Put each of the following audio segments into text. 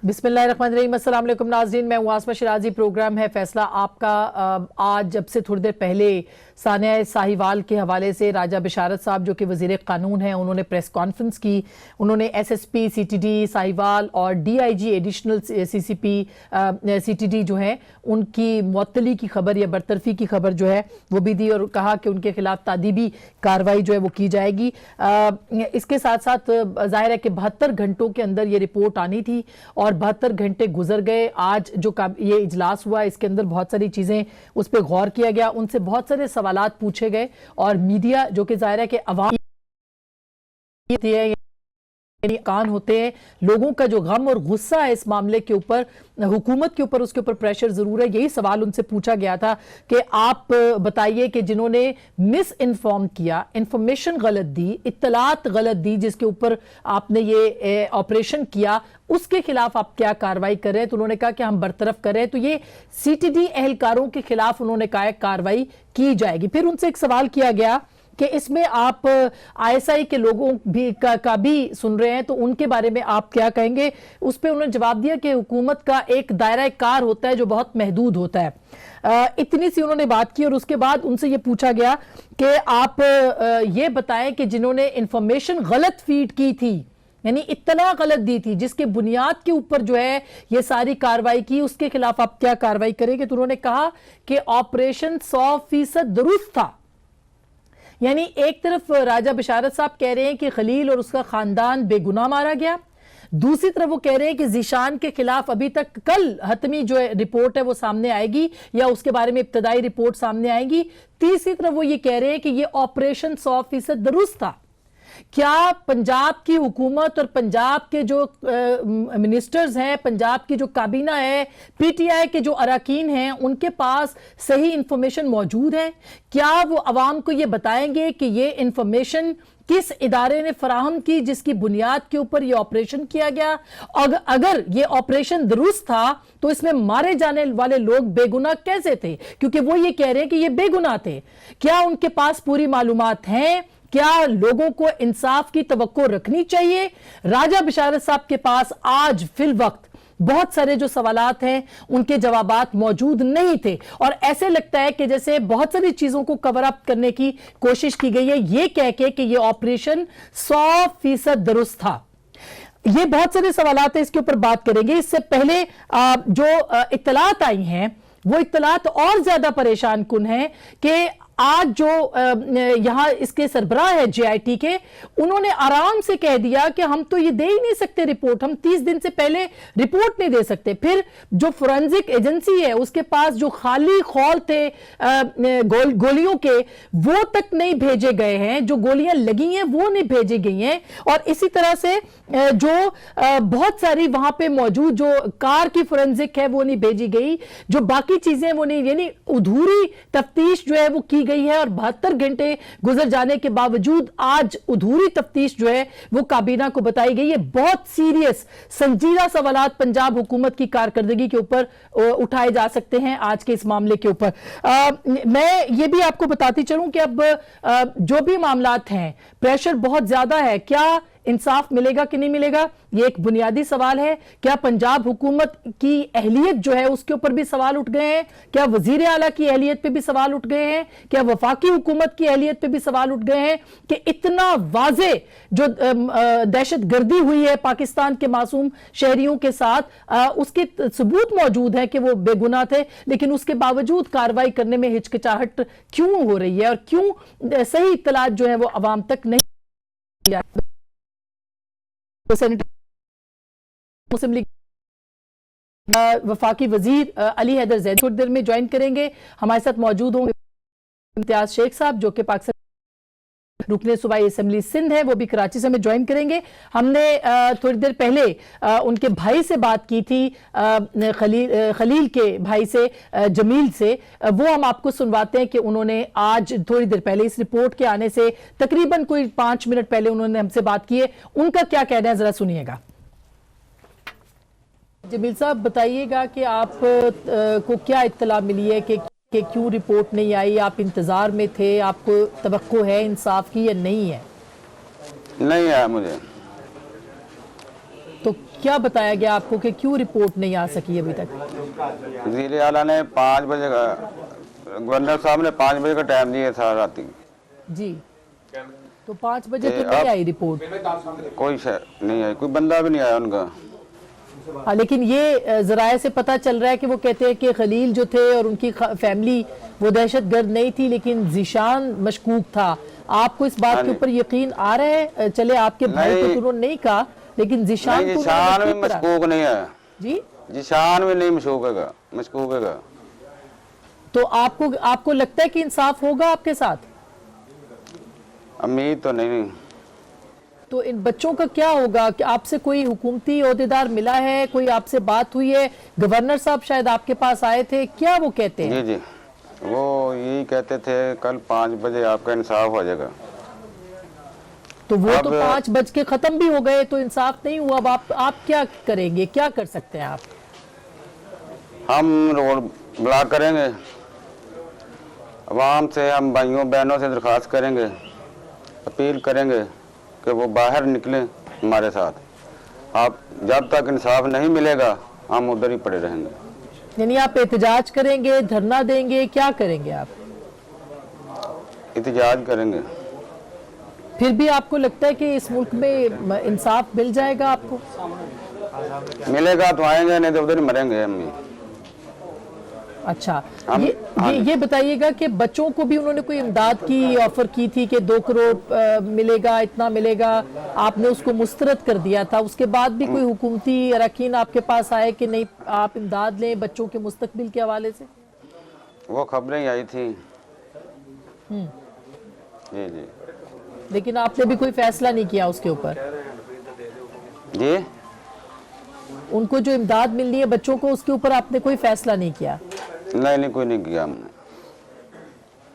बिस्मिल्लाहिर्रहमानिर्रहीम। अस्सलाम वालेकुम नाज़रीन, मैं हूं आसमा शिराजी। प्रोग्राम है फैसला आपका। आज जब से थोड़ी देर पहले सानिया साहिवाल के हवाले से राजा बिशारत साहब जो कि वज़ीर कानून हैं, उन्होंने प्रेस कॉन्फ्रेंस की। उन्होंने एसएसपी सीटीडी साहिवाल और डीआईजी एडिशनल सीसीपी सीटीडी जो हैं उनकी मुअत्तली की खबर या बरतरफी की खबर जो है वो भी दी और कहा कि उनके खिलाफ तादीबी कार्रवाई जो है वो की जाएगी। इसके साथ साथ जाहिर है कि 72 घंटों के अंदर ये रिपोर्ट आनी थी और 72 घंटे गुजर गए। आज जो ये इजलास हुआ इसके अंदर बहुत सारी चीजें उस पर गौर किया गया, उनसे बहुत सारे सवालात पूछे गए और मीडिया जो कि जाहिर है कि अवाम कान होते हैं, लोगों का जो गम और गुस्सा है इस मामले के ऊपर, हुकूमत के ऊपर, उसके ऊपर प्रेशर जरूर है। यही सवाल उनसे पूछा गया था कि आप बताइए कि जिन्होंने मिस इन्फॉर्म किया, इंफॉर्मेशन गलत दी, इत्तलात गलत दी, जिसके ऊपर आपने ये ऑपरेशन किया, उसके खिलाफ आप क्या कार्रवाई कर रहे हैं? तो उन्होंने कहा कि हम बरतरफ कर रहे हैं। तो ये सीटीडी एहलकारों के खिलाफ उन्होंने कहा कार्रवाई की जाएगी। फिर उनसे एक सवाल किया गया कि इसमें आप आईएसआई के लोगों भी का भी सुन रहे हैं, तो उनके बारे में आप क्या कहेंगे? उस पर उन्होंने जवाब दिया कि हुकूमत का एक दायरा कार होता है जो बहुत महदूद होता है। इतनी सी उन्होंने बात की और उसके बाद उनसे ये पूछा गया कि आप ये बताएं कि जिन्होंने इंफॉर्मेशन गलत फीड की थी, यानी इत्तला गलत दी थी, जिसके बुनियाद के ऊपर जो है ये सारी कार्रवाई की, उसके खिलाफ आप क्या कार्रवाई करेंगे? तो उन्होंने कहा कि ऑपरेशन 100% दुरुस्त था। यानी एक तरफ राजा बिशारत साहब कह रहे हैं कि खलील और उसका खानदान बेगुनाह मारा गया, दूसरी तरफ वो कह रहे हैं कि जीशान के खिलाफ अभी तक कल हतमी जो है रिपोर्ट है वो सामने आएगी या उसके बारे में इब्तदाई रिपोर्ट सामने आएगी, तीसरी तरफ वो ये कह रहे हैं कि ये ऑपरेशन 100% दुरुस्त था। क्या पंजाब की हुकूमत और पंजाब के जो मिनिस्टर्स हैं, पंजाब की जो काबीना है, पीटीआई के जो अरकान हैं, उनके पास सही इंफॉर्मेशन मौजूद है? क्या वो अवाम को ये बताएंगे कि ये इंफॉर्मेशन किस इदारे ने फराहम की, जिसकी बुनियाद के ऊपर ये ऑपरेशन किया गया? अगर ये ऑपरेशन दुरुस्त था तो इसमें मारे जाने वाले लोग बेगुनाह कैसे थे? क्योंकि वो ये कह रहे हैं कि ये बेगुनाह थे। क्या उनके पास पूरी मालूमात हैं? क्या लोगों को इंसाफ की तवक्को रखनी चाहिए? राजा बिशारत साहब के पास आज फिल वक्त बहुत सारे जो सवालात हैं उनके जवाबात मौजूद नहीं थे और ऐसे लगता है कि जैसे बहुत सारी चीजों को कवर अप करने की कोशिश की गई है, ये कह के कि ये ऑपरेशन 100% दुरुस्त था। ये बहुत सारे सवालात हैं, इसके ऊपर बात करेंगे। इससे पहले जो इत्तलात आई हैं वो इत्तलात और ज्यादा परेशान कुन है कि आज जो यहां इसके सरबराह है जेआईटी के, उन्होंने आराम से कह दिया कि हम तो ये दे ही नहीं सकते रिपोर्ट, हम 30 दिन से पहले रिपोर्ट नहीं दे सकते। फिर जो फोरेंसिक एजेंसी है उसके पास जो खाली खौल थे गोलियों के, वो तक नहीं भेजे गए हैं, जो गोलियां लगी हैं वो नहीं भेजी गई हैं। और इसी तरह से जो बहुत सारी वहां पे मौजूद जो कार की फोरेंसिक है वो नहीं भेजी गई, जो बाकी चीजें वो नहीं, यानी अधूरी तफ्तीश जो है वो की गई है। और 72 घंटे गुजर जाने के बावजूद आज अधूरी तफ्तीश जो है वो काबीना को बताई गई है। बहुत सीरियस संजीदा सवालात पंजाब हुकूमत की कारकर्दगी के ऊपर उठाए जा सकते हैं आज के इस मामले के ऊपर। मैं ये भी आपको बताती चलूं कि अब जो भी मामलात हैं, प्रेशर बहुत ज्यादा है। क्या इंसाफ मिलेगा कि नहीं मिलेगा, ये एक बुनियादी सवाल है। क्या पंजाब हुकूमत की अहलियत जो है उसके ऊपर भी सवाल उठ गए हैं? क्या वजीर आला की अहलियत पे भी सवाल उठ गए हैं? क्या वफाकी हुकूमत की अहलियत पे भी सवाल उठ गए हैं कि इतना वाजे जो दहशत गर्दी हुई है पाकिस्तान के मासूम शहरियों के साथ, उसके सबूत मौजूद है कि वो बेगुनाह थे, लेकिन उसके बावजूद कार्रवाई करने में हिचकिचाहट क्यों हो रही है और क्यों सही इत्तलात जो है वो अवाम तक नहीं? मुस्लिम लीग वफाकी वजीर अली हैदर जैद थोड़ी देर में ज्वाइन करेंगे। हमारे साथ मौजूद होंगे इम्तियाज शेख साहब जो कि पाकिस्तान रुकने सूबाई असेंबली सिंध है, वो भी कराची से हमें ज्वाइन करेंगे। हमने थोड़ी देर पहले उनके भाई से बात की थी, खलील के भाई से, जमील से, वो हम आपको सुनवाते हैं कि उन्होंने आज थोड़ी देर पहले इस रिपोर्ट के आने से तकरीबन कोई 5 मिनट पहले उन्होंने हमसे बात की है। उनका क्या कहना है जरा सुनिएगा। जमील साहब बताइएगा कि आप को क्या इत्तला मिली है कि क्यों रिपोर्ट नहीं आई? आप इंतजार में थे, आपको तवक्को है इंसाफ की या नहीं है? नहीं है मुझे। तो क्या बताया गया आपको कि क्यों रिपोर्ट नहीं आ सकी अभी तक? वज़ीर आला ने 5 बजे का, गवर्नर साहब ने 5 बजे का टाइम दिया था रात जी, तो 5 बजे तो अब नहीं आई रिपोर्ट। कोई नहीं आई, कोई बंदा भी नहीं आया उनका। हाँ, लेकिन ये जराये से पता चल रहा है कि वो कहते हैं कि खलील जो थे और उनकी फैमिली वो दहशतगर्द नहीं थी, लेकिन ज़ीशान मशकूक था। आपको इस बात के ऊपर यकीन आ रहा है? चले आपके भाई को उन्होंने नहीं कहा, लेकिन ज़ीशान भी मशकूक नहीं है जी, ज़ीशान भी नहीं मशकूक है। तो आपको लगता है कि इंसाफ होगा आपके साथ? उम्मीद तो नहीं। तो इन बच्चों का क्या होगा? कि आपसे कोई हुकूमती ओहदेदार मिला है, कोई आपसे बात हुई है? गवर्नर साहब शायद आपके पास आए थे, क्या वो कहते हैं? जी, वो यही कहते थे कल 5 बजे आपका इंसाफ हो जाएगा। तो वो तो 5 बज के खत्म भी हो गए, तो इंसाफ नहीं हुआ। अब आप क्या करेंगे, क्या कर सकते हैं आप? हम रोड ब्लॉक करेंगे, अवाम से, हम भाइयों बहनों से दरख्वास्त करेंगे, अपील करेंगे कि वो बाहर निकलें हमारे साथ। आप जब तक इंसाफ नहीं मिलेगा हम उधर ही पड़े रहेंगे। यानी आप एहतजाज करेंगे, धरना देंगे, क्या करेंगे आप? एहतजाज करेंगे। फिर भी आपको लगता है कि इस मुल्क में इंसाफ मिल जाएगा आपको? मिलेगा तो आएंगे, नहीं तो उधर ही मरेंगे हम। अच्छा, ये बताइएगा कि बच्चों को भी उन्होंने कोई इमदाद की ऑफर की थी कि 2 करोड़ मिलेगा, इतना मिलेगा, आपने उसको मुस्तरद कर दिया था। उसके बाद भी कोई हुकूमती अरकान आपके पास आए कि नहीं आप इमदाद लें बच्चों के मुस्तकबिल के हवाले से? वो खबरें आई थी। जी, लेकिन आपने भी कोई फैसला नहीं किया उसके ऊपर? जी, उनको जो इमदाद मिलनी है बच्चों को, उसके ऊपर आपने कोई फैसला नहीं किया? नहीं, कोई नहीं किया हमने।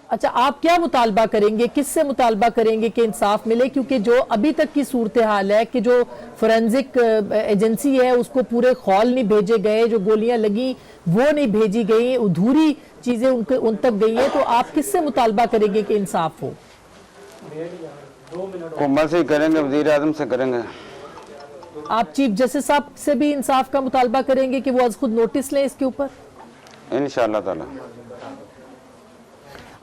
अच्छा, आप क्या मुतालबा करेंगे, किससे मुतालबा करेंगे कि इंसाफ मिले? क्योंकि जो अभी तक की सूरत हाल है कि जो फोरेंसिक एजेंसी है उसको पूरे खौल नहीं भेजे गए, जो गोलियां लगी वो नहीं भेजी गई, अधूरी चीजें उन तक गई हैं, तो आप किससे मुतालबा करेंगे कि इंसाफ हो? हुकूमत से करेंगे, वज़ीर आज़म से करेंगे। आप चीफ जस्टिस साहब से भी इंसाफ का मुतालबा करेंगे कि वो आज खुद नोटिस लें इसके ऊपर? इंशाअल्लाह ताला।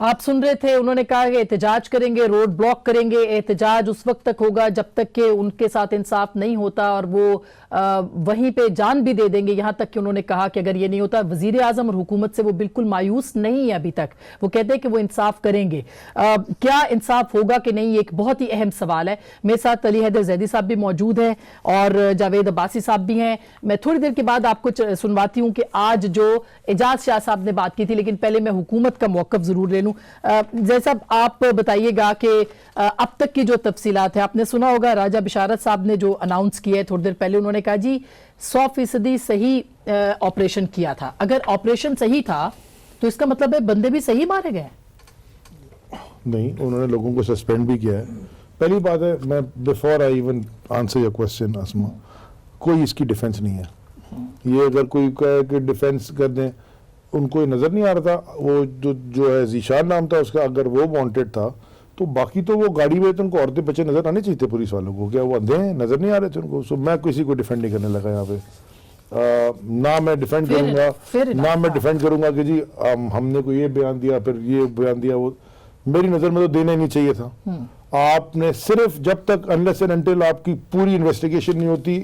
आप सुन रहे थे, उन्होंने कहा कि एहतजाज करेंगे, रोड ब्लॉक करेंगे। एहतजाज उस वक्त तक होगा जब तक कि उनके साथ इंसाफ नहीं होता, और वो वहीं पे जान भी दे देंगे। यहां तक कि उन्होंने कहा कि अगर ये नहीं होता, वजीर आजम और हुकूमत से वो बिल्कुल मायूस नहीं है अभी तक। वो कहते हैं कि वो इंसाफ करेंगे। क्या इंसाफ होगा कि नहीं, एक बहुत ही अहम सवाल है। मेरे साथ अली हैदर जैदी साहब भी मौजूद है और जावेद अब्बासी साहब भी हैं। मैं थोड़ी देर के बाद आपको सुनवाती हूँ कि आज जो एजाज शाह साहब ने बात की थी, लेकिन पहले मैं हुकूमत का मौक़िफ़ जरूर ले लूँ। जैसा आप बताइएगा कि अब तक की जो तफसीलात है, आपने सुना होगा राजा बिशारत साहब ने जो अनाउंस किया है थोड़ी देर पहले, उन्होंने कहा जी 100% सही ऑपरेशन किया था। अगर ऑपरेशन सही था तो इसका मतलब है बंदे भी सही मारे गए? नहीं, उन्होंने लोगों को सस्पेंड भी किया है। पहली बात है, मैं before I even answer your question Asma, कोई इसकी डिफेंस नहीं है। ये अगर कोई कहे कि डिफेंस कर दें, उनको ये नज़र नहीं आ रहा था वो जो है ज़ीशान नाम था उसका, अगर वो वांटेड था तो बाकी तो वो गाड़ी में तो उनको औरतें बच्चे नज़र आने चाहिए थे पुलिस वालों को। क्या वो अंधे हैं, नज़र नहीं आ रहे थे उनको? सो मैं किसी को डिफेंड नहीं करने लगा यहाँ पे। ना मैं डिफेंड करूँगा, ना मैं डिफेंड करूँगा कि जी हमने को ये बयान दिया, फिर ये बयान दिया। वो मेरी नज़र में तो देना ही नहीं चाहिए था। आपने सिर्फ जब तक अनलेस एंड अनटिल आपकी पूरी इन्वेस्टिगेशन नहीं होती,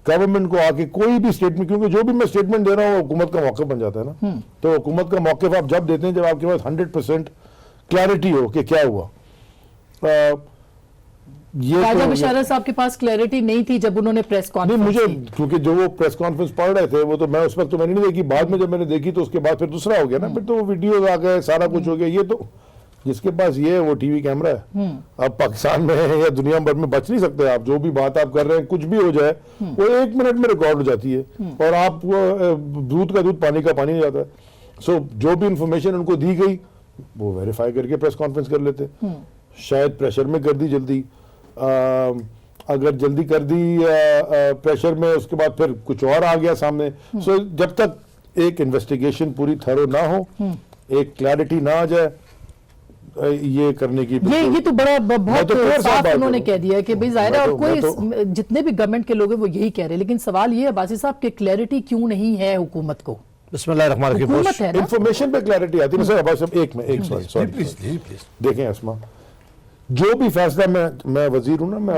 गवर्नमेंट को आके कोई भी स्टेटमेंट, क्योंकि जो भी मैं स्टेटमेंट दे रहा हूँ हुकूमत का मौक़िफ़ बन जाता है ना। तो हुकूमत का मौक़िफ़ आप जब देते हैं जब आपके पास 100% क्लैरिटी हो कि क्या हुआ। ये राजा बिशारत साहब के पास क्लैरिटी नहीं थी जब उन्होंने प्रेस कॉन्फ्रेंस मुझे, क्योंकि जो वो प्रेस कॉन्फ्रेंस पढ़ रहे थे वो तो मैं उस वक्त तो मैंने नहीं देखी, बाद में जब मैंने देखी तो उसके बाद फिर दूसरा हो गया ना, फिर तो वो वीडियो आ गए, सारा कुछ हो गया। ये तो जिसके पास ये है वो टीवी कैमरा है। अब पाकिस्तान में या दुनिया भर में बच नहीं सकते आप। जो भी बात आप कर रहे हैं, कुछ भी हो जाए वो 1 मिनट में रिकॉर्ड हो जाती है, और आप दूध का दूध पानी का पानी हो जाता है। सो जो भी इंफॉर्मेशन उनको दी गई वो वेरीफाई करके प्रेस कॉन्फ्रेंस कर लेते। शायद प्रेशर में कर दी जल्दी, अगर जल्दी कर दी प्रेशर में, उसके बाद फिर कुछ और आ गया सामने। सो जब तक एक इन्वेस्टिगेशन पूरी थरो ना हो, एक क्लैरिटी ना आ जाए, ये करने की ये तो बड़ा मैं बहुत तो clear साफ बात उन्होंने करूं। कह दिया है कि भाई जाहिर है, और मैं कोई जितने भी गवर्नमेंट के लोग हैं वो यही कह रहे हैं, लेकिन सवाल ये है बासी साहब कि क्लैरिटी क्यों नहीं है हुकूमत को? बिस्मिल्लाहिर्रहमानिर्रहीम। हुकूमत है ना, इंफॉर्मेशन पे क्लैरिटी आती है। सर अब्बास साहब एक सॉरी प्लीज प्लीज। देखें अस्मा, जो भी फैसला मैं वजीर हूं ना, मैं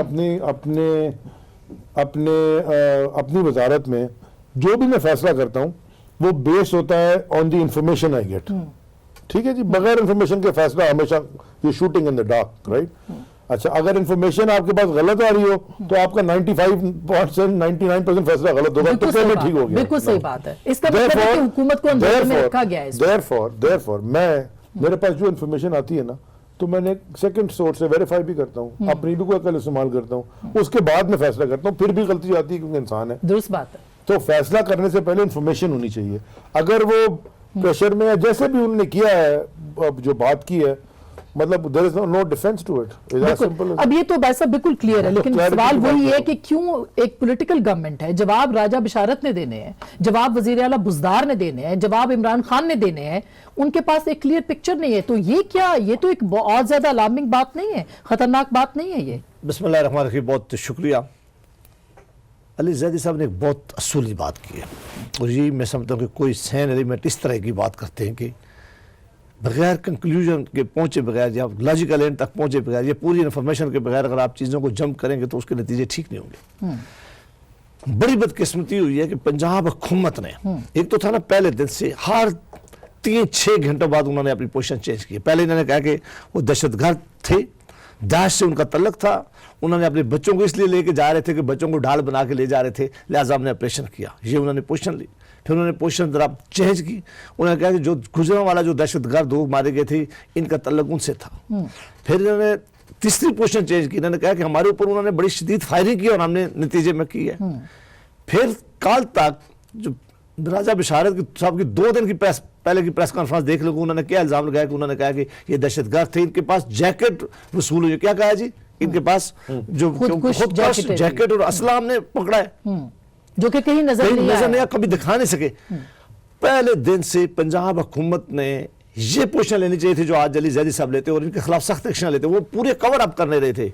अपनी वजारत में जो भी मैं फैसला करता हूं वो बेस होता है on the information I get. ठीक है जी, बगैर इंफॉर्मेशन के फैसला हमेशा ये shooting in the dark, right? अच्छा, अगर इंफॉर्मेशन आपके पास गलत आ रही हो तो आपका 95% 99% फैसला गलत होगा, तो बिल्कुल सही पहले बात- ठीक हो गया। बिल्कुल सही बात है। इसका मतलब है कि हुकूमत को अंधेरे में रखा गया है इसमें। Therefore, मेरे पास जो इंफॉर्मेशन आती है ना, तो मैंने सेकंड सोर्स से वेरीफाई भी करता हूँ, अपनी भी कोई अकल इस्तेमाल करता हूँ, उसके बाद में फैसला करता हूँ। फिर भी गलती आती है क्योंकि इंसान है, दुरुस्त बात है। तो फैसला करने से पहले इंफॉर्मेशन होनी चाहिए। अगर वो प्रेशर में है, जैसे भी उन्होंने किया है, अब जो बात की है, मतलब there is no defence to it, is as simple बिल्कुल, अब ये तो वैसा बिल्कुल क्लियर है, लेकिन clarity सवाल की बात वही है करो। कि क्यों एक पॉलिटिकल गवर्नमेंट है, जवाब राजा बिशारत ने देने हैं, जवाब वजीर आला बुज़दार ने देने हैं, जवाब इमरान खान ने देने हैं, उनके पास एक क्लियर पिक्चर नहीं है। तो ये क्या, ये तो एक बहुत ज्यादा अलार्मिंग बात नहीं है, खतरनाक बात नहीं है ये? बिस्मिल्लाहिर्रहमानिर्रहीम। बहुत शुक्रिया। अली जैदी साहब ने एक बहुत असूली बात की है, और ये मैं समझता हूँ कि कोई सैन एलिमेंट इस तरह की बात करते हैं कि बगैर कंक्लूजन के पहुँचे बगैर या लॉजिकल एंड तक पहुँचे बगैर या पूरी इन्फॉर्मेशन के बगैर अगर आप चीज़ों को जंप करेंगे तो उसके नतीजे ठीक नहीं होंगे। बड़ी बदकिस्मती हुई है कि पंजाब हुकूमत ने, एक तो था ना पहले दिन से, हर 3-6 घंटों बाद उन्होंने अपनी पोजीशन चेंज की। पहले इन्होंने कहा कि वो दहशतगर्द थे, दाश से उनका तल्लक था, उन्होंने अपने बच्चों को इसलिए लेके जा रहे थे कि बच्चों को ढाल बना के ले जा रहे थे, लिहाजा हमने ऑपरेशन किया। ये उन्होंने पोजीशन ली। फिर उन्होंने पोजीशन जरा चेंज की, उन्होंने कहा कि जो गुजरने वाला जो दहशतगर्द लोग मारे गए थे, इनका तल्लक उनसे था। फिर इन्होंने तीसरी पोजीशन चेंज की, इन्होंने कहा कि हमारे ऊपर उन्होंने बड़ी शदीद फायरिंग की और हमने नतीजे में की है। फिर कल तक जो राजा बिशारत साहब की 2 दिन की पहले की प्रेस कॉन्फ्रेंस देख लो, उन्होंने क्या इल्जाम लगाया कि उन्होंने कहा कि ये दहशतगर्द थे, इनके पास जैकेट वसूल हुई। क्या कहा जी? इनके पास जो खुदकुश खुदकुश जैकेट जैकेट और असला हमने पकड़ा है, जो कि कहीं नजर नहीं नजर नहीं आया। आया, कभी दिखा नहीं सके। पहले दिन से पंजाब हुकूमत ने ये पोजीशन लेनी चाहिए थी जो आज अली जैदी साहब लेते और इनके खिलाफ सख्त एक्शन लेते। वो पूरे कवर अप करने रहे थे।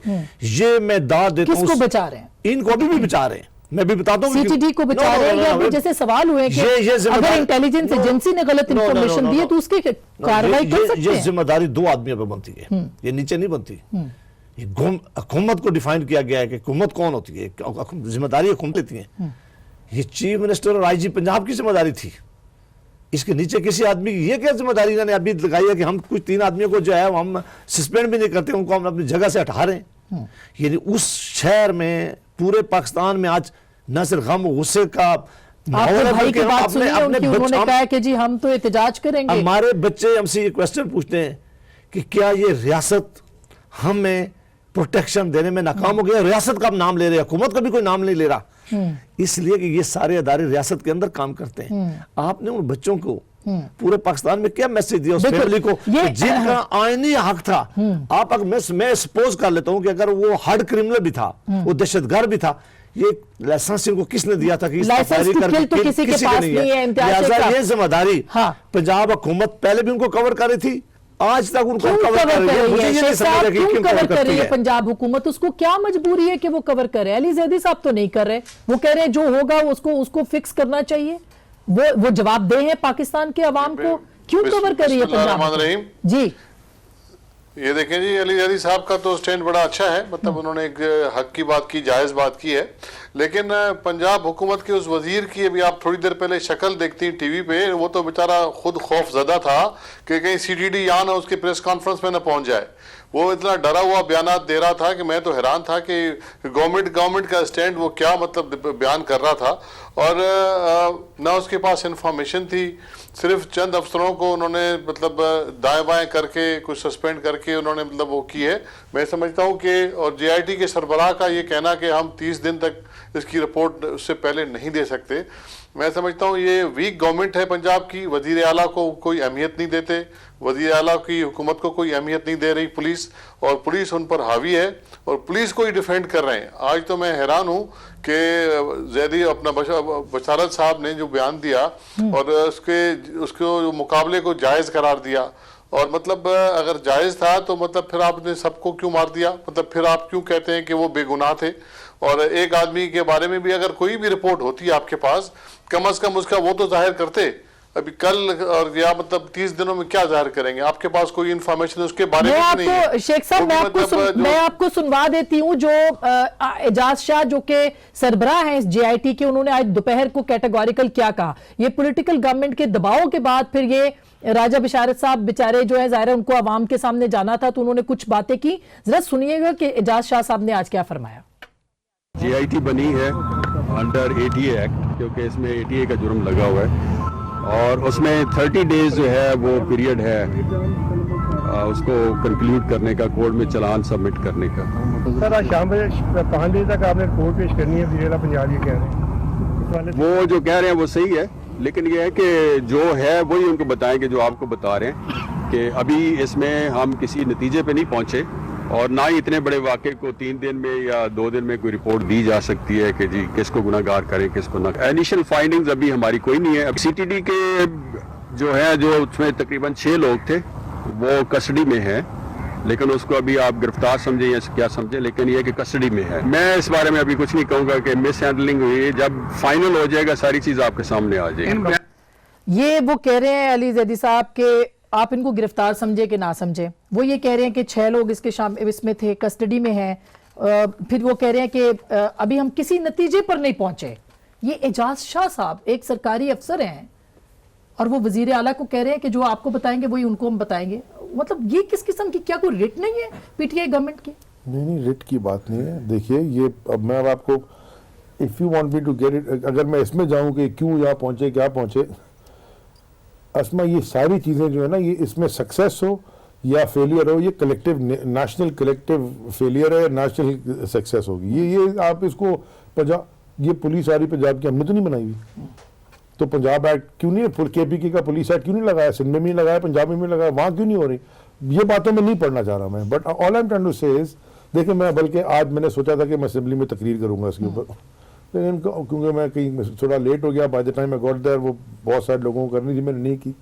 ये मैं दाद देता हूं, किसको बचा रहे हैं? इनको अभी भी बचा रहे हैं। मैं भी बताता हूं सीटीडी को बचा रहे हैं, या अभी जैसे सवाल हुए कि ये अगर इंटेलिजेंस एजेंसी ने गलत इंफॉर्मेशन दी है तो उसकी कार्रवाई कर सकते ये हैं। जिम्मेदारी 2 आदमियों पे बनती है, ये नीचे नहीं बनती। ये हुकूमत को डिफाइन किया गया है कि हुकूमत कौन होती है, जिम्मेदारी हुकूमत लेती है। ये चीफ मिनिस्टर और आईजी पंजाब की जिम्मेदारी थी। इसके नीचे किसी आदमी की ये क्या जिम्मेदारी इन्होंने अभी लगाई है कि हम कुछ 3 आदमियों को जो है हम सस्पेंड भी नहीं करते, उनको हम अपनी जगह से हटा रहे हैं। यानी उस शहर में, पूरे पाकिस्तान में आज न सिर्फ गम गुस्से का माहौल आपने है, भाई बल्कि की हम बात सुनी है उनकी, उन्होंने हम- कहा है कि जी हम तो एहतजाज करेंगे। हमारे बच्चे हमसे ये क्वेश्चन पूछते हैं कि क्या ये रियासत हमें प्रोटेक्शन देने में नाकाम हो गया? रियासत का नाम ले रहे हैं, हुकूमत का भी कोई नाम नहीं ले रहा, इसलिए कि ये सारे अदारे रियासत के अंदर काम करते हैं। आपने उन बच्चों को पूरे पाकिस्तान में क्या मैसेज दिया उस बिल्कुल, फैमिली को ये- जिनका आईनी हक था? आप अगर मैं सपोज कर लेता हूं कि अगर वो हार्ड क्रिमिनल भी था, वो दहशतगर्द भी था, ये लाइसेंस इनको किसने दिया था कि इस लाइसेंस फायरिंग टू करके किल तो किसी के पास नहीं है, इम्तियाज लिहाजा शेख ये जिम्मेदारी हाँ। पंजाब हुकूमत पहले भी उनको कवर कर रही थी, आज तक उनको क्यों कवर कवर कर कर रही है। रही मुझे है? ये शेख नहीं समझ साहब रहा कि क्यों क्यों कवर कवर कर करती रही है है। पंजाब हुकूमत? उसको क्या मजबूरी है कि वो कवर करे? अली जैदी साहब तो नहीं कर रहे, वो कह रहे हैं जो होगा उसको फिक्स करना चाहिए। वो जवाब दे हैं पाकिस्तान के अवाम को, क्यों कवर कर रही है पंजाब बिस्मिल्लाहिर्रहमानिर्रहीम। जी? ये देखें जी, अली जैदी साहब का तो स्टैंड बड़ा अच्छा है, मतलब उन्होंने एक हक की बात की, जायज़ बात की है। लेकिन पंजाब हुकूमत के उस वजीर की अभी आप थोड़ी देर पहले शक्ल देखती हैं टीवी पे, वो तो बेचारा खुद खौफजदा था कि कहीं सीटीडी यहाँ ना उसकी प्रेस कॉन्फ्रेंस में ना पहुंच जाए। वो इतना डरा हुआ बयानात दे रहा था कि मैं तो हैरान था कि गवर्नमेंट का स्टैंड वो क्या मतलब बयान कर रहा था। और ना उसके पास इंफॉर्मेशन थी, सिर्फ चंद अफसरों को उन्होंने मतलब दाएं बाएं करके कुछ सस्पेंड करके उन्होंने मतलब वो की है। मैं समझता हूँ कि और जेआईटी के सरबराह का ये कहना कि हम 30 दिन तक इसकी रिपोर्ट उससे पहले नहीं दे सकते, मैं समझता हूँ ये वीक गवर्नमेंट है पंजाब की। वजीर आला को कोई अहमियत नहीं देते, वजीर आला की हुकूमत को कोई अहमियत नहीं दे रही पुलिस, और पुलिस उन पर हावी है और पुलिस को ही डिफेंड कर रहे हैं। आज तो मैं हैरान हूँ कि जैदी अपना बशारत साहब ने जो बयान दिया और उसके मुकाबले को जायज़ करार दिया और मतलब अगर जायज़ था तो मतलब फिर आपने सबको क्यों मार दिया? मतलब फिर आप क्यों कहते हैं कि वो बेगुनाह थे? और एक आदमी के बारे में भी अगर कोई भी रिपोर्ट होती है आपके पास, कम से कम उसका वो तो जाहिर करते। अभी कल और या मतलब 30 दिनों में क्या जाहिर करेंगे? आपके पास कोई इन्फॉर्मेशन उसके बारे में नहीं है। शेख साहब, मैं आपको सुनवा देती हूँ जो एजाज शाह जो के सरबराह हैं इस JIT के, उन्होंने आज दोपहर को कैटेगोरिकल क्या कहा। ये पॉलिटिकल गवर्नमेंट के दबाव के बाद फिर ये राजा बिशारत साहब बेचारे जो है, जाहिर है उनको आवाम के सामने जाना था तो उन्होंने कुछ बातें की। जरा सुनिएगा कि एजाज शाह साहब ने आज क्या फरमाया। JIT बनी है अंडर ATA एक्ट, क्योंकि इसमें ATA का जुर्म लगा हुआ है और उसमें 30 डेज जो है वो पीरियड है उसको कंक्लूड करने का, कोर्ट में चालान सबमिट करने का। सर आज शाम 5 बजे तक आपने रिपोर्ट पेश करनी है, वज़ीर आला पंजाब ये कह रहे हैं। वो जो कह रहे हैं वो सही है, लेकिन ये है कि जो है वही उनको बताएंगे जो आपको बता रहे हैं कि अभी इसमें हम किसी नतीजे पे नहीं पहुंचे और ना ही इतने बड़े वाक़े को 3 दिन में या 2 दिन में कोई रिपोर्ट दी जा सकती है कि जी किसको गुनाहगार करें किसको ना। इनिशियल फाइंडिंग्स अभी हमारी कोई नहीं है। अब CTD के जो है, जो उसमें तकरीबन 6 लोग थे वो कस्टडी में है, लेकिन उसको अभी आप गिरफ्तार समझें या क्या समझें, लेकिन ये कि कस्टडी में है। मैं इस बारे में अभी कुछ नहीं कहूँगा कि मिस हैंडलिंग हुई है। जब फाइनल हो जाएगा सारी चीज़ आपके सामने आ जाएगी। ये वो कह रहे हैं अली जैदी साहब के आप इनको गिरफ्तार समझे कि ना समझे, वो ये कह रहे हैं कि 6 लोग इसमें थे, कस्टडी में हैं। फिर वो कह रहे हैं कि अभी हम किसी नतीजे पर नहीं पहुंचे। ये एजाज शाह साहब एक सरकारी अफसर हैं और वो वजीर आला को कह रहे हैं कि जो आपको बताएंगे वही उनको हम बताएंगे। मतलब ये किस किस्म की, क्या कोई रिट नहीं है PTI गवर्नमेंट की? नहीं, रिट की बात नहीं है। देखिए ये अब मैं आपको, if you want me to get it, अगर मैं इसमें जाऊं कि क्यों यहाँ पहुंचे क्या पहुंचे, असमा ये सारी चीज़ें जो है ना, ये इसमें सक्सेस हो या फेलियर हो, ये कलेक्टिव नेशनल कलेक्टिव फेलियर है, नेशनल सक्सेस होगी। ये आप इसको पंजाब, ये पुलिस आ रही पंजाब की हमने तो नहीं बनाई हुई, तो पंजाब एक्ट क्यों नहीं, KPK का पुलिस एक्ट क्यों नहीं लगाया, सिंध में भी लगाया, पंजाब में भी लगाया, वहाँ क्यों नहीं हो रही? ये बातों में नहीं पढ़ना चाह रहा मैं, but all I am trying to say is, देखिए मैं बल्कि आज मैंने सोचा था कि मैं असेंबली में तकरीर करूंगा इसके ऊपर, लेकिन क्योंकि मैं कहीं थोड़ा लेट हो गया, by the time I got there वो बहुत सारे लोगों को करनी थी, मैंने नहीं की।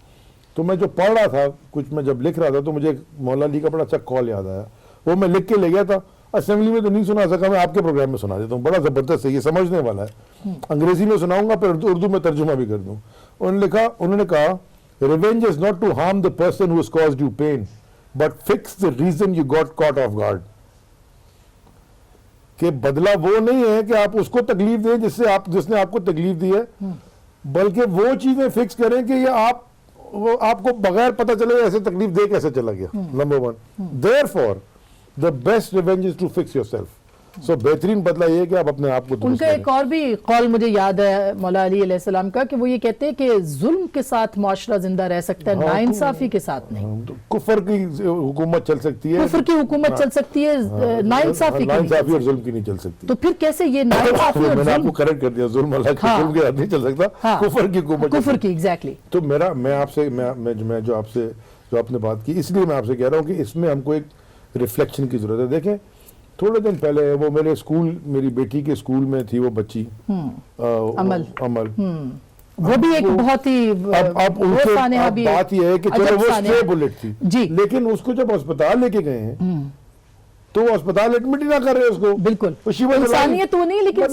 तो मैं जो पढ़ रहा था, कुछ मैं जब लिख रहा था तो मुझे मौला अली का बड़ा अच्छा कॉल याद आया, वो मैं लिख के ले गया था। असेंबली में तो नहीं सुना सका, मैं आपके प्रोग्राम में सुना देता हूँ, बड़ा ज़बरदस्त है, ये समझने वाला है। अंग्रेजी में सुनाऊंगा फिर उर्दू में तर्जुमा भी कर दूँ। उन्होंने कहा, revenge is not to harm the person who has caused you pain but fix the reason you got caught off guard. कि बदला वो नहीं है कि आप उसको तकलीफ दें जिसने आपको तकलीफ दी है, बल्कि वो चीजें फिक्स करें कि ये आपको बगैर पता चले ऐसे तकलीफ दे कैसे चला गया। Number 1, therefore the best revenge is to fix yourself. So बेहतरीन बदला ये है कि आप अपने आप को उनका एक और भी कॉल मुझे याद है मौला अली अलैहिस्सलाम का, कि वो ये कहते हैं कि जुल्म के साथ मुआशरा जिंदा रह सकता है, नाइंसाफी के साथ नहीं। कुफर की हुकूमत चल सकती है, कुफर की हुकूमत चल सकती है, नाइंसाफी और जुल्म की नहीं चल सकती। तो फिर कैसे ये नाइंसाफी और मैंने आपको करेक्ट कर दिया, जुल्म अल्लाह के जुल्म के साथ नहीं चल सकता, कुफर की हुकूमत, कुफर की, एग्जैक्टली। तो मैं आपसे जो आपने बात की, इसलिए मैं आपसे कह रहा हूँ कि इसमें हमको एक रिफ्लेक्शन की जरूरत है। देखें, थोड़े दिन पहले वो मेरी बेटी के स्कूल में थी वो बच्ची अमल, वो भी एक बहुत ही अब बात यह है कि चलो वो स्ट्रे बुलेट थी जी, लेकिन उसको जब अस्पताल लेके गए हैं तो वो अस्पताल एडमिट ही ना कर रहे उसको। बिल्कुल इंसानियत तो नहीं, लेकिन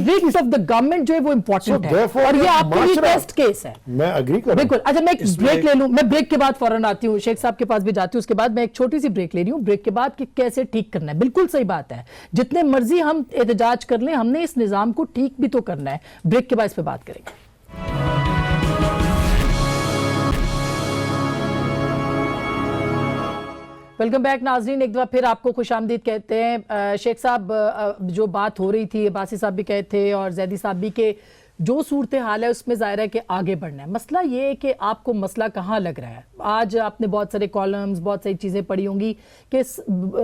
रिस्क ऑफ द गवर्नमेंट जो है वो इंपॉर्टेंट है, और ये आपके लिए टेस्ट केस है। मैं एग्री कर, बिल्कुल। अच्छा, मैं एक ब्रेक ले लूं, मैं ब्रेक के बाद फौरन आती हूँ, शेख साहब के पास भी जाती हूँ, उसके बाद मैं एक छोटी सी ब्रेक ले रही हूँ। ब्रेक के बाद कि कैसे ठीक करना है, बिल्कुल सही बात है, जितने मर्जी हम एहतजाज कर लें, हमने इस निजाम को ठीक भी तो करना है। ब्रेक के बाद इस पर बात करेंगे। वेलकम बैक नाजरीन, एक बार फिर आपको खुशामदीद कहते हैं। शेख साहब, जो बात हो रही थी, बासी साहब भी कहे थे और जैदी साहब भी, के जो सूरत हाल है उसमें ज़ाहिर है कि आगे बढ़ना है। मसला ये है कि आपको मसला कहाँ लग रहा है। आज आपने बहुत सारे कॉलम्स, बहुत सारी चीज़ें पढ़ी होंगी कि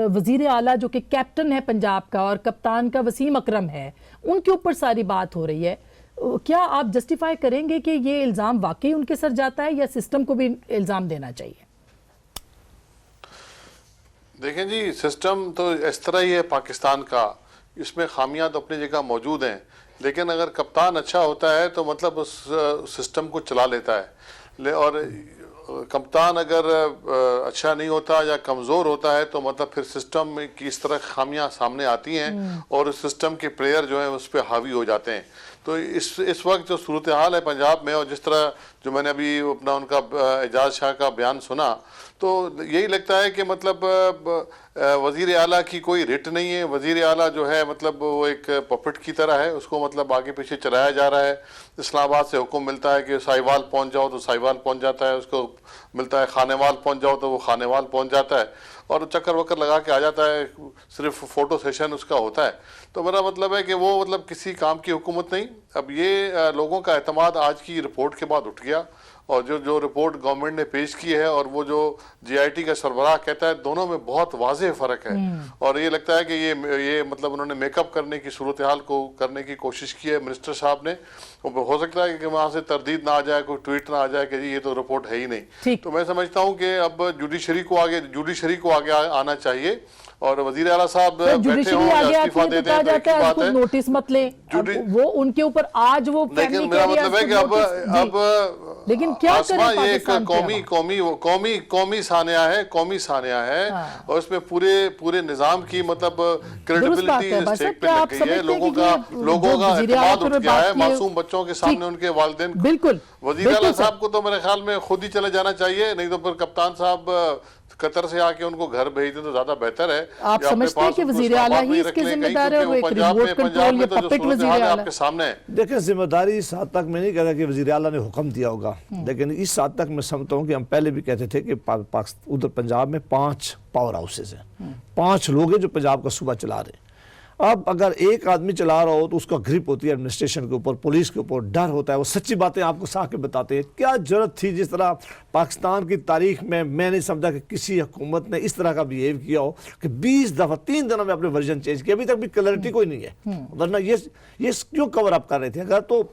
वज़ीर आला जो कि कैप्टन है पंजाब का और कप्तान का वसीम अकरम है, उनके ऊपर सारी बात हो रही है। क्या आप जस्टिफाई करेंगे कि ये इल्ज़ाम वाकई उनके सर जाता है या सिस्टम को भी इल्ज़ाम देना चाहिए? देखें जी, सिस्टम तो इस तरह ही है पाकिस्तान का, इसमें खामियां तो अपनी जगह मौजूद हैं, लेकिन अगर कप्तान अच्छा होता है तो मतलब उस सिस्टम को चला लेता है। और कप्तान अगर अच्छा नहीं होता या कमज़ोर होता है तो मतलब फिर सिस्टम की इस तरह खामियां सामने आती हैं और सिस्टम के प्लेयर जो हैं उस पर हावी हो जाते हैं। तो इस वक्त जो सूरत हाल है पंजाब में, और जिस तरह जो मैंने अभी अपना उनका एजाज शाह का बयान सुना, तो यही लगता है कि मतलब वज़ीर आला की कोई रिट नहीं है। वज़ीर आला जो है मतलब वो एक पपेट की तरह है, उसको मतलब आगे पीछे चलाया जा रहा है। इस्लामाबाद से हुक्म मिलता है कि साहिवाल पहुंच जाओ तो साहिवाल पहुंच जाता है, उसको मिलता है खानेवाल पहुंच जाओ तो वो खानेवाल पहुंच जाता है, और चक्कर वक्कर लगा के आ जाता है, सिर्फ फ़ोटो सेशन उसका होता है। तो मेरा मतलब है कि वो मतलब किसी काम की हुकूमत नहीं। अब ये लोगों का एतमाद आज की रिपोर्ट के बाद उठ गया, और जो रिपोर्ट गवर्नमेंट ने पेश की है और वो जो GIT का सरबराह कहता है, दोनों में बहुत वाज़ेह फ़र्क है। और ये लगता है कि ये मतलब उन्होंने मेकअप करने की सूरत हाल को करने की कोशिश की है मिनिस्टर साहब ने। हो सकता है कि वहाँ से तरदीद ना आ जाए, कोई ट्वीट ना आ जाए कि जी ये तो रिपोर्ट है ही नहीं। तो मैं समझता हूँ कि अब जुडिशरी को आगे आना चाहिए, और वजीर आला साहब बैठे हों या इस्तीफा दे दें तो एक ही बात है, नोटिस मत ले। वो उनके ऊपर आज वो लेकिन मेरा मतलब है कि अब लेकिन क्या आसमा करें, ये एक कौमी सानिया है, कौमी सानिया है। और इसमें पूरे निजाम की मतलब क्रेडिबिलिटी स्टेक पे लग गई है। लोगों का एतमाद उठ गया है। मासूम बच्चों के सामने उनके वालिदैन, बिल्कुल वजीर आला साहब को तो मेरे ख्याल में खुद ही चले जाना चाहिए, नहीं तो फिर कप्तान साहब कतर से आके उनको घर भेज दें तो ज्यादा बेहतर है। आप समझते हैं कि वजीर आला ही इसके जिम्मेदार है, वो एक रिमोट कंट्रोल या पपेट वजीर आला आपके सामने है। देखिए, जिम्मेदारी इस हद तक मैं नहीं कहता कि वजीर आला ने हुक्म दिया होगा, लेकिन इस हद तक मैं समझता हूँ कि हम पहले भी कहते थे कि उधर पंजाब में 5 पावर हाउसेज हैं, 5 लोग हैं जो पंजाब का सूबा चला रहे हैं। अब अगर एक आदमी चला रहा हो तो उसका ग्रिप होती है एडमिनिस्ट्रेशन के ऊपर, पुलिस के ऊपर, डर होता है, वो सच्ची बातें आपको साफ के बताते हैं। क्या जरूरत थी, जिस तरह पाकिस्तान की तारीख में मैं नहीं समझा कि किसी हुकूमत ने इस तरह का बिहेव किया हो कि 20 दफ़ा 3 दिनों में अपने वर्जन चेंज किया। अभी तक भी क्लैरिटी कोई नहीं है, वरना ये क्यों कवर अप कर रहे थे? अगर तो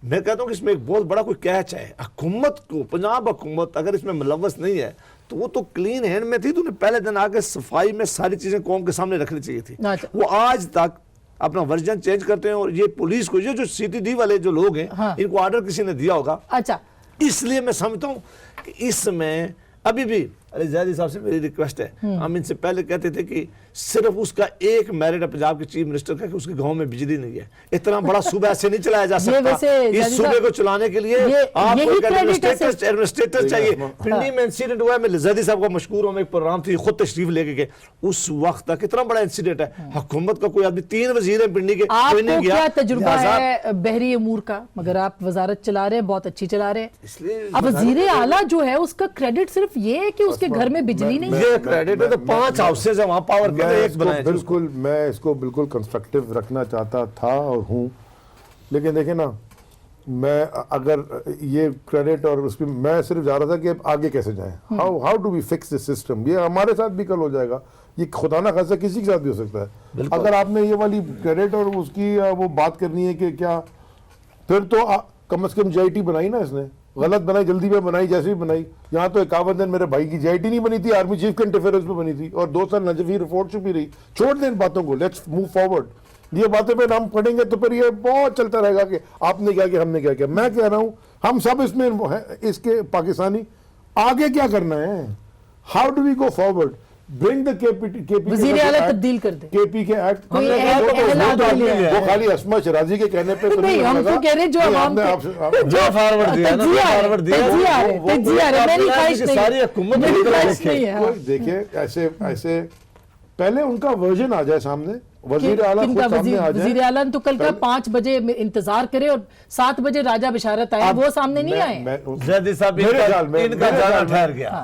मैं कहता हूँ कि इसमें एक बहुत बड़ा कोई कैच है। हुकूमत को, पंजाब हुकूमत अगर इसमें मुलव्वस नहीं है तो वो तो क्लीन हैंड में थी, तो उन्हें पहले दिन आके सफाई में सारी चीजें कौम के सामने रखनी चाहिए थी। वो आज तक अपना वर्जन चेंज करते हैं। और ये पुलिस को, ये जो CTD वाले जो लोग हैं, हाँ। इनको ऑर्डर किसी ने दिया होगा। अच्छा, इसलिए मैं समझता हूँ कि इसमें अभी भी अली ज़ैदी साहब से मेरी रिक्वेस्ट है, हम इनसे पहले कहते थे कि सिर्फ उसका एक मेरिट है पंजाब के चीफ मिनिस्टर का कि उसके गांव में बिजली नहीं है। इतना बड़ा सूबा ऐसे नहीं चलाया जा सकता। इस सूबे को चलाने के लिए आपको एडमिनिस्ट्रेटर चाहिए। पिंडी में इंसिडेंट हुआ है, मैं ज़ैदी साहब का मशकूर हूं, एक प्रोग्राम थी, खुद तशरीफ लेके गए। उस वक्त तक कितना बड़ा इंसिडेंट है। हुकूमत का कोई आदमी, 3 वजीर है पिंडी के, कोई नहीं गया। क्या तजुर्बा है बहरी अमूर का? मगर आप वजारत चला रहे हैं, बहुत अच्छी चला रहे हैं। इसलिए अब वजीर आला जो है उसका क्रेडिट सिर्फ ये है कि उसके घर में बिजली नहीं है। ये क्रेडिट है तो 5 हाउसेज है वहां पावर के एक बनाए। बिल्कुल, मैं इसको बिल्कुल कंस्ट्रक्टिव रखना चाहता था और हूँ, लेकिन देखें ना, मैं अगर ये क्रेडिट और उसमें मैं सिर्फ जा रहा था कि आगे कैसे जाएं, how do we fix this system. ये हमारे साथ भी कल हो जाएगा, ये खुदा ना खासा किसी के साथ भी हो सकता है। अगर आपने ये वाली क्रेडिट और उसकी वो बात करनी है कि क्या, फिर तो कम से कम GIT बनाई ना, इसने गलत बनाई, जल्दी में बनाई, जैसे भी बनाई। यहाँ तो 51 दिन मेरे भाई की GIT नहीं बनी थी, आर्मी चीफ के इंटरफेरेंस पे बनी थी, और 2 साल नजफी रिपोर्ट छुपी रही। छोड़ दें इन बातों को, लेट्स मूव फॉरवर्ड। ये बातें पे हम पढ़ेंगे तो फिर ये बहुत चलता रहेगा कि आपने क्या किया, हमने क्या किया। मैं कह रहा हूँ हम सब इसमें इसके पाकिस्तानी आगे क्या करना है, how do we go forward, bring the KP वज़ीर आला तब्दील कर दे, KP के एक्ट। वो खाली अस्मा शराजी के कहने पे तो नहीं, हम तो कह रहे जो फॉरवर्ड दिया। देखिए, ऐसे पहले उनका वर्जन आ जाए सामने, वजीर आला खुद सामने आ जाए। वजीर आला तो कल का 5 बजे इंतजार करे और 7 बजे राजा बिशारत आए, वो सामने नहीं आए।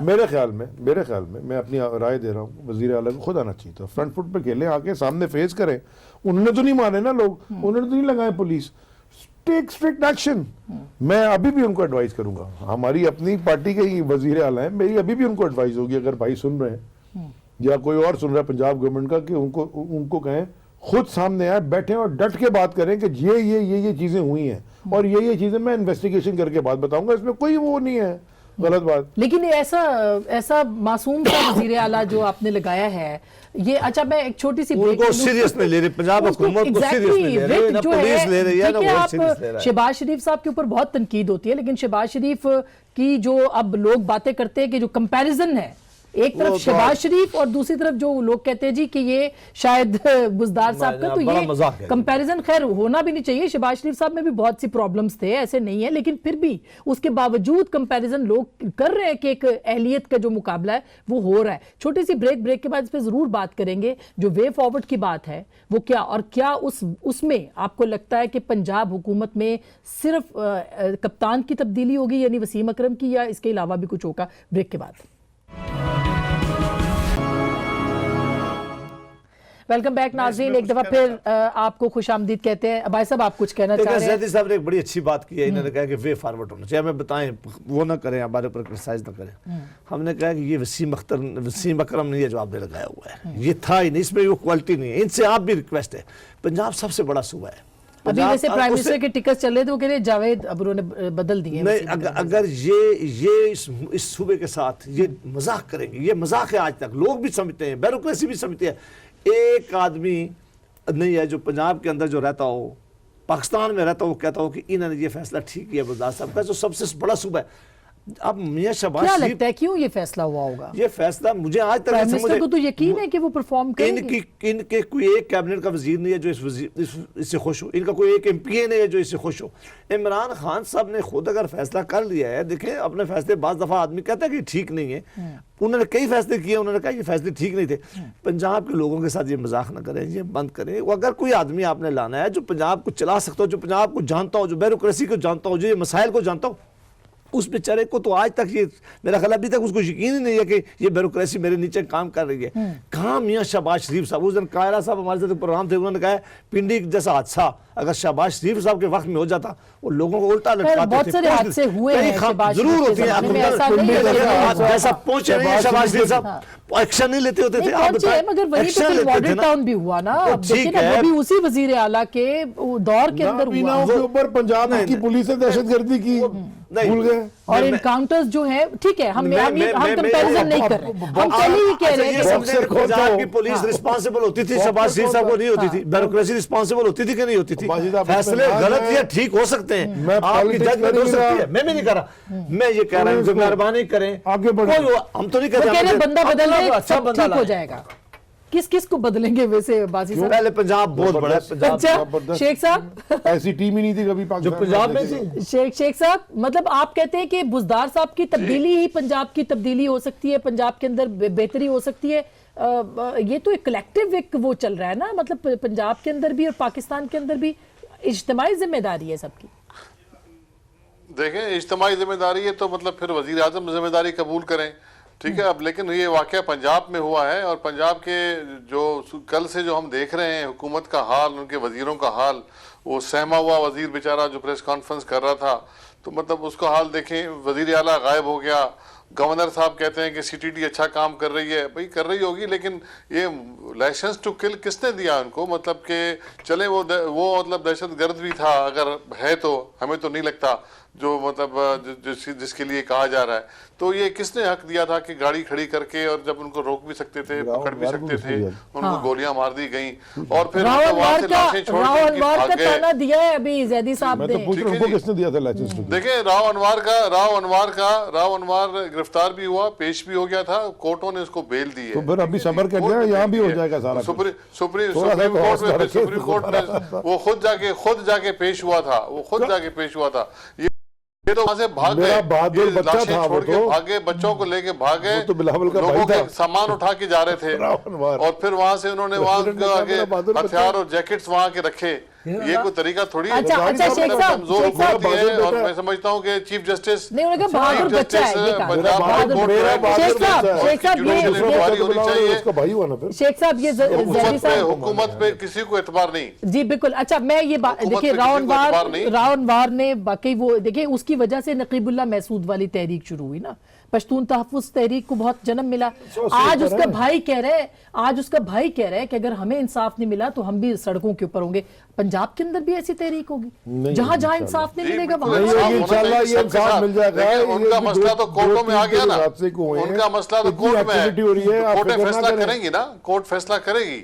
मेरे ख्याल में मैं अपनी राय दे रहा हूँ, वजीर आला को खुद आना चाहिए था, फ्रंट फुट पे खेलें, आके सामने फेस करें। उन्होंने तो नहीं माने ना लोग, उन्होंने तो नहीं लगाए पुलिस, टेक स्ट्रिक्ट एक्शन। मैं अभी भी उनको एडवाइस करूंगा, हमारी अपनी पार्टी के ही वजीर आला है, मेरी अभी भी उनको एडवाइस होगी, अगर भाई सुन रहे हैं या कोई और सुन रहा है पंजाब गवर्नमेंट का, कि उनको कहें खुद सामने आए, बैठे और डट के बात करें कि ये चीजें हुई हैं और ये चीजें मैं इन्वेस्टिगेशन करके बात बताऊंगा, इसमें कोई वो नहीं है। गलत बात। लेकिन ये ऐसा मासूम सा वजीर आला जो आपने लगाया है ये, अच्छा मैं एक छोटी सी उनको सीरियस नहीं ले रही, पंजाब हुकूमत को सीरियस नहीं ले रही, ना पुलिस ले रही है ना वो सीरियस ले रहा है। शहबाज शरीफ साहब के ऊपर बहुत तनकीद होती है, लेकिन शहबाज शरीफ की जो अब लोग बातें करते हैं कि जो कंपैरिजन है, एक तरफ शहबाज शरीफ और दूसरी तरफ जो लोग कहते हैं जी कि ये शायद बुजदार साहब का, तो ये कंपैरिजन खैर होना भी नहीं चाहिए। शहबाज शरीफ साहब में भी बहुत सी प्रॉब्लम्स थे, ऐसे नहीं है, लेकिन फिर भी उसके बावजूद कंपैरिजन लोग कर रहे हैं कि एक अहलियत का जो मुकाबला है वो हो रहा है। छोटी सी ब्रेक के बाद इस पर जरूर बात करेंगे। जो वे फॉरवर्ड की बात है वो क्या, और क्या उसमें आपको लगता है कि पंजाब हुकूमत में सिर्फ कप्तान की तब्दीली होगी यानी वसीम अकरम की, या इसके अलावा भी कुछ होगा? ब्रेक के बाद वेलकम बैक नाज़रीन, एक दफा फिर आपको खुशामदीद कहते हैं। भाई साहब आप कुछ कहना चाह रहे हैं? ज़ैदी साहब ने एक बड़ी अच्छी बात की है, इन्होंने कहा कि वे फॉरवर्ड होना चाहिए, हमें बताएं, वो ना करें, हमारे ऊपर क्रिटिसाइज ना करें। हमने कहा कि ये वसीम अकरम नहीं है जो आपने लगाया हुआ है, ये था ही नहीं, इसमें वो क्वालिटी नहीं है। इनसे आप भी रिक्वेस्ट है, पंजाब सबसे बड़ा सूबा है। अभी जैसे प्राइम मिनिस्टर के टिकट चल रहे थे वो कह रहे जावेद अब उन्होंने बदल दिए। नहीं, अगर ये इस सूबे के साथ ये मजाक करेंगे, ये मजाक है, आज तक लोग भी समझते हैं, ब्यूरोक्रेसी भी समझती है। एक आदमी नहीं है जो पंजाब के अंदर जो रहता हो, पाकिस्तान में रहता हो, वो कहता हो कि इन्होंने ये फैसला ठीक किया बुजदार साहब का, जो सबसे बड़ा सूबा है। अब मियां शहबाज क्या लगता है क्यों ये फैसला हुआ होगा? ये फैसला मुझे आज तक प्राइम मिनिस्टर को तो यकीन है कि वो परफॉर्म करेंगे। इनके कोई एक कैबिनेट का वजीर नहीं है जो इससे खुश हो, इनका कोई एक एमपीए नहीं है जो इससे खुश हो। इमरान खान साहब ने खुद अगर फैसला कर लिया है, देखें अपने फैसले, बाज दफा आदमी कहता है कि ठीक नहीं है, उन्होंने कई फैसले किए, उन्होंने कहा ये फैसले ठीक नहीं थे। पंजाब के लोगों के साथ ये मजाक ना करें, ये बंद करें। अगर कोई आदमी आपने लाना है जो पंजाब को चला सकता हो, जो पंजाब को जानता हो, जो ब्यूरोक्रेसी को जानता हो, जो ये मसाइल को जानता हो, उस बेचारे को तो आज तक ये मेरा ख्याल अभी तक उसको यकीन ही नहीं है कि ये ब्यूरोक्रेसी मेरे नीचे काम कर रही है। कहाँ मियां शहबाज शरीफ साहब, उस दिन कायरा साहब हमारे साथ प्रोग्राम थे, उन्होंने कहा पिंडी जैसा हादसा अगर शहबाज शरीफ साहब के वक्त में हो जाता, वो लोगों को उल्टा लटकाते बहुत सारे हादसे हुए हैं जरूर होती है, जैसा पहुंचे नहीं शहबाज शरीफ साहब, एक्शन नहीं लेते होते थे। मगर वहीं पे मॉडल टाउन भी हुआ ना, देखिए ना, वो भी उसी वजीर आला के दौर के अंदर हुआ। के ऊपर पंजाब की पुलिस ने दहशतगर्दी की, भूल गए। और इनकाउंटर्स जो है, ठीक है, हम कंपैरिजन नहीं कर रहे, हम पहले ही कह रहे हैं कि पंजाब की पुलिस रिस्पांसिबल होती थी, शहबाज शरीफ साहब को नहीं होती थी, ब्यूरोक्रेसी रिस्पांसिबल होती थी कि नहीं होती थी। फैसले गलत या ठीक हो सकते हैं, आपकी जजमेंट हो सकती है, मैं भी नहीं कर रहा, मैं ये कह रहा हूं मेहरबानी करें, आगे बढ़ो। हम तो नहीं कह रहे बंदा बदल सब ठीक हो जाएगा। किस को बदलेंगे वैसे बाजी साहब? पहले पंजाब बहुत बड़ा है। अच्छा शेख साहब, ऐसी टीम ही नहीं थी कभी जो पंजाब में थी। शेख साहब, मतलब आप कहते हैं कि बुजदार साहब की तब्दीली ही पंजाब की तब्दीली हो सकती है, पंजाब के अंदर बेहतरी हो सकती है। ये तो एक कलेक्टिव एक वो चल रहा है ना, मतलब पंजाब के अंदर भी और पाकिस्तान के अंदर भी इज्तिमाई जिम्मेदारी है सबकी। देखें, इज्तिमाई जिम्मेदारी है तो मतलब फिर वजीर आजम जिम्मेदारी कबूल करें, ठीक है। अब लेकिन ये वाकया पंजाब में हुआ है, और पंजाब के जो कल से जो हम देख रहे हैं हुकूमत का हाल, उनके वजीरों का हाल, वो सहमा हुआ वजीर बेचारा जो प्रेस कॉन्फ्रेंस कर रहा था, तो मतलब उसका हाल देखें, वजीर आला गायब हो गया। गवर्नर साहब कहते हैं कि सीटीडी अच्छा काम कर रही है, भाई कर रही होगी, लेकिन ये लाइसेंस टू किल किसने दिया उनको? मतलब कि चले वो मतलब दहशतगर्द भी था, अगर है तो हमें तो नहीं लगता, जो मतलब जिसके लिए कहा जा रहा है। तो ये किसने हक दिया था कि गाड़ी खड़ी करके, और जब उनको रोक भी सकते थे, पकड़ भी सकते थे, उनको गोलियां मार दी गई, और फिर वहां से लाशें छोड़ के भाग गए। दिया है अभी जैदी साहब ने, किसने दिया था लाइसेंस? देखिए, राव अनवार गिरफ्तार भी हुआ, पेश भी हो गया था, कोर्टों ने उसको बेल दी है। तो फिर अभी सबर कर दिया, यहाँ भी हो जाएगा सारा। सुप्रीम कोर्ट में वो खुद जाके पेश हुआ था, ये तो वहां से भाग गए, बहादुर बच्चा था, छोड़ के भागे, बच्चों को लेके भागे, तो बिलावल का लोगों भाई के सामान उठा के जा रहे थे, और फिर वहां से उन्होंने वहां आगे हथियार और जैकेट्स वहां के रखे। ये कोई तरीका थोड़ी है। अच्छा शेख साहब, कमजोर हुकूमत है, और मैं समझता हूँ कि चीफ जस्टिस बहादुर बच्चा है, शेख साहब ये हुकूमत पे किसी को एतबार नहीं। जी बिल्कुल। अच्छा मैं ये बात देखिए, राव अनवार ने वाकई वो देखिए, उसकी वजह से नकीबुल्लाह महसूद वाली तहरीक शुरू हुई ना पश्तून तहफ़्फ़ुज़ तहरीक को बहुत जन्म मिला। आज उसका भाई कह रहा है कि अगर हमें इंसाफ नहीं मिला तो हम भी सड़कों के ऊपर होंगे। पंजाब के अंदर भी ऐसी तहरीक होगी जहां जहां इंसाफ नहीं मिलेगा वहां नहीं होगी, इंशाल्लाह ये इंसाफ मिल जाएगा। उनका मसला तो कोर्टों में आ गया ना, उनका मसला तो कोर्ट में है, कोर्ट फैसला करेंगी ना, कोर्ट फैसला करेगी।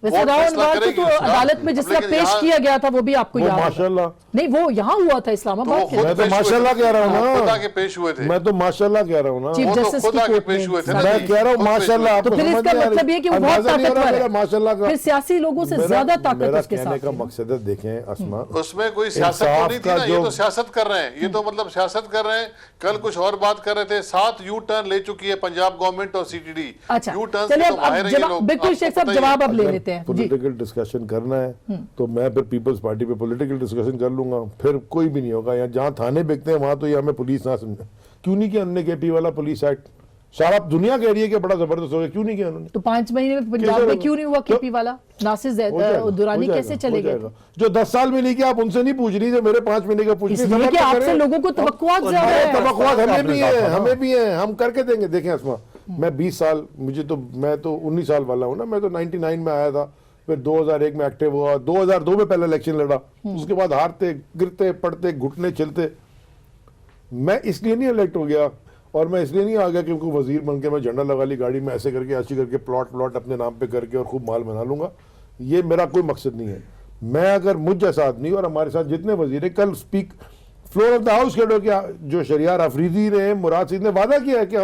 वैसे राहुल गांधी को तो अदालत में जिस तरह पेश किया गया था वो भी आपको याद है? माशाल्लाह नहीं, वो यहाँ हुआ था इस्लामाबाद के। मैं तो माशाल्लाह कह रहा हूँ खुद ना, आके पेश हुए थे, मैं तो माशाल्लाह कह रहा हूँ ना, चीफ वो तो जस्टिस खुद की आके कोर्ट पेश हुए थे ना में। मैं जी। कह रहा हूँ खुद पेश माशाल्लाह। तो फिर इसका मतलब ये कि वो बहुत ताकतवर है, माशाल्लाह का फिर सियासी लोगों से ज्यादा ताकत मेरा उसके कहने साथ का है। मकसद है, देखें अस्मा, उसमें कोई सियासत तो नहीं थी ना, ये तो सियासत कर रहे हैं, ये तो मतलब सियासत कर रहे हैं। कल कुछ और बात कर रहे थे, 7 यू टर्न ले चुकी है पंजाब गवर्नमेंट और सीटीडी। अच्छा, यू टर्न चलिए तो माहिर हैं ये लोग, बिल्कुल शेख साहब जवाब अब ले लेते हैं जी। पॉलिटिकल डिस्कशन करना है तो मैं फिर पीपल्स पार्टी पे पॉलिटिकल डिस्कशन कर लूंगा, फिर कोई भी नहीं होगा। यहाँ जहाँ थाने बिकते हैं वहां तो ये हमें पुलिस ना समझे। क्यों नहीं किया उन्होंने केपी वाला पुलिस एक्ट? सारा दुनिया कह रही है कि बड़ा जबरदस्त हो गया, क्यों नहीं किया उन्होंने? तो 5 महीने में पंजाब में क्यों नहीं हुआ केपी वाला? नासिर हो जाएगा, दुरानी हो कैसे जाएगा, चले हो गए? जाएगा। जो 10 साल में नहीं किया आप उनसे नहीं पूछ रही, जो मेरे 5 महीने का पूछ रही इसलिए कि आपसे लोगों को तवक्कुआत ज्यादा है। तवक्कुआत हमें भी है, हमें भी है, हम करके देंगे। देखें अस्मा, मैं 20 साल, मैं तो 19 साल वाला हूँ ना, मैं तो 99 में आया था, फिर 2001 में एक्टिव हुआ, 2002 में पहले इलेक्शन लड़ा, उसके बाद हारते गिरते पड़ते घुटने चलते मैं इसलिए नहीं इलेक्ट हो गया, और मैं इसलिए नहीं आ गया क्योंकि वजीर बन के मैं झंडा लगा ली गाड़ी में ऐसे करके ऐसी करके प्लॉट अपने नाम पे करके और खूब माल बना लूंगा। ये मेरा कोई मकसद नहीं है। मैं अगर मुझ जैसा आदमी और हमारे साथ जितने वजीर, कल speak floor of the house कह दो कि जो शरियार अफरीदी ने, मुराद सिद्दीकी ने वादा किया है कि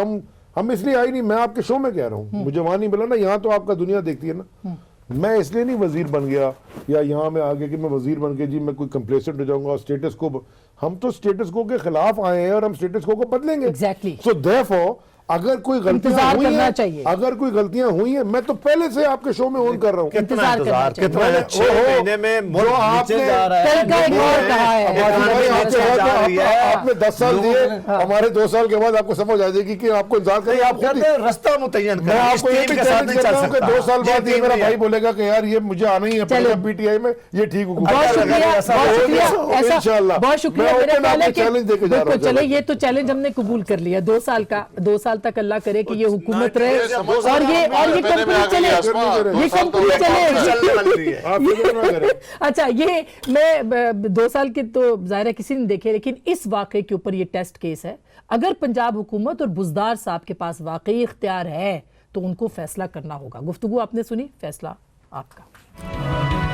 हम इसलिए आई नहीं, मैं आपके शो में कह रहा हूँ, मुझे वहां नहीं मिला ना, यहाँ तो आपका दुनिया देखती है ना। मैं इसलिए नहीं वजीर बन गया या यहाँ में आगे कि मैं वजीर बन के जी मैं कोई कंप्लेसेंट हो जाऊंगा और स्टेटस को, हम तो स्टेटस को के खिलाफ आए हैं और हम स्टेटस को बदलेंगे। Exactly. सो देयरफॉर अगर कोई गलतियां इंतजार हुई करना हैं, चाहिए। अगर कोई गलतियां हुई हैं, मैं तो पहले से आपके शो में ऑन कर रहा हूँ। इंतजार करना चाहिए। कितना 6 महीने में मुल्क जो नीचे आपने- जा रहा है। कल का एक और कहा है। आपने 10 साल दिए, हमारे 2 साल के बाद आपको समझ आ जाएगी कि आपको इंतजार करें। आप कहते हैं रास्ता मुतय्यन मैं आपको ये भी चैलेंज करता हूँ कि 2 साल बाद ये मेरा भाई बोलेगा कि यार ये मुझे आना ही है चलो। पीटीआई में, ये ठीक बहुत शुक्रिया, बहुत शुक्रिया, ऐसा इंशाल्लाह बहुत शुक्रिया। मेरा ख्याल है कि चैलेंज देके जा रहा बिल्कुल, हूँ। चले ये तो चैलेंज हमने कबूल कर लिया। 2 साल का, 2 साल तक अल्लाह करे कि ये हुकूमत रहे और ये कंपनी चले, ये कंपनी चले। आप फिक्र ना करें। अच्छा, ये मैं 2 साल के तो जाहिर है किसी ने देखे, लेकिन इस वाकये के ऊपर ये टेस्ट केस है। अगर पंजाब हुकूमत और बुज़दार साहब के पास वाकई इख्तियार है तो उनको फैसला करना होगा। गुफ्तगू आपने सुनी, फैसला आपका।